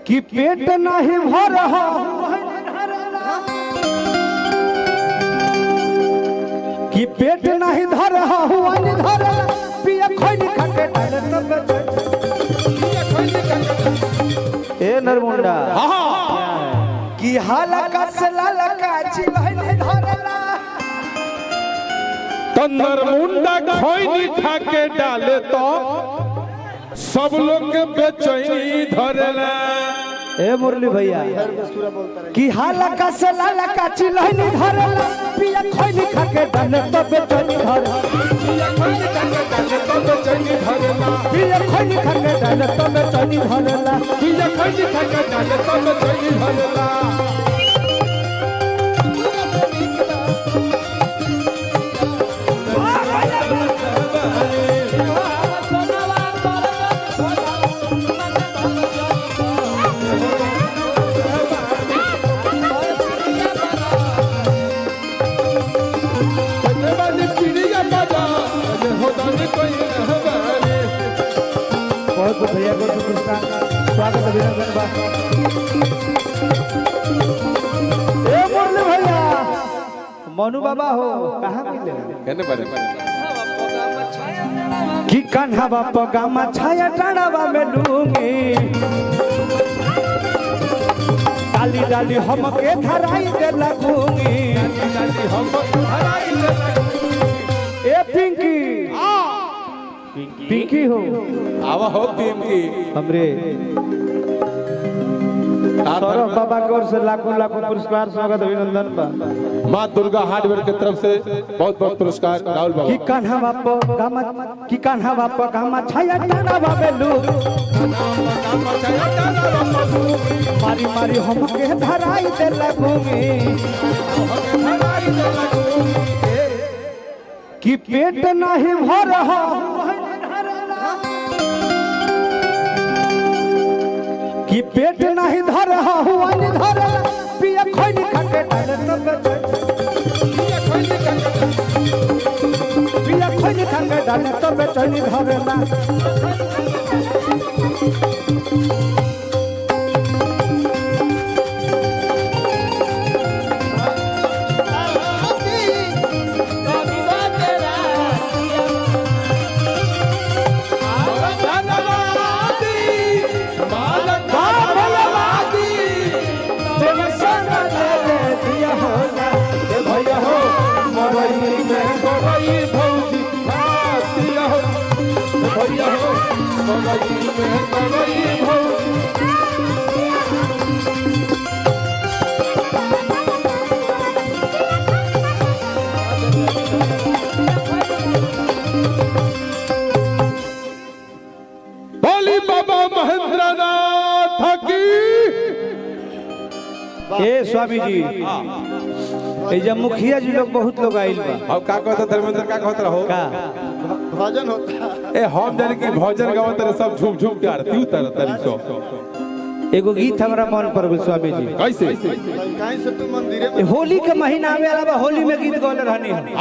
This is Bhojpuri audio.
कि पेट नहीं भर कि पेट नहीं धर धर पिया खोली खके डाले तब ए नरमुंडा कि हालका से लालका चिलहनी धरला तो नरमुंडा खोइनी खाके डाले तो सब लोग के बेचैनी धरेला। ए मुरली भैया कि हालका से लालका चिलहनी धरला पिया खोली खाके डाले तब बेचैनी धरला पिया खोइनी खाके डाले तो बेचैनी धरेला। पिया खोली खाके डाले तब बेचैनी धरला पिया खोइनी खाके डाले तो बेचैनी धरेला। बहुत भैया को पुरस्कार स्वागत अभिनंदन बा। ए मुरली भैया मनु बाबा हो कहाँ मिले कहने बारे कि कान्हा बापा गामा छाया डाढ़ावा में लूंगी डाली डाली हमके धराई दे लगूंगी ए पिंकी पिंकी हो आवा हो पिंकी हमरे सौरभ बाबा की ओर से लाखों लाखों पुरस्कार स्वागत अभिनंदन बा। माँ दुर्गा हार्डवेयर की तरफ से बहुत बहुत पुरस्कार राहुल बाबा। कि कान्हा बापा गामा छाया डाढ़ावा में लूंगी मारी मारी हमके धराई दे लगूंगी कि पेट नहीं भर कि पेट नहीं धर धर पिया खोली खाके डाले तब पिया खोली खाके डाले तब चली धरेला बोली बाबा महेंद्रनाथ की। ए स्वामी जी ए जब मुखिया जी लोग बहुत लोग आइल बा अब का कहता धर्मेंद्र का कहता रहो का भजन होता ए हम जाने की भजन गावत रहे सब झूम झूम के आरती उतर तरी सो एगो गीत हमरा मन पर स्वामी जी कैसे कहीं से तू मंदिरे में होली के महीना आवे वाला बा होली में गीत गौले रहनी है।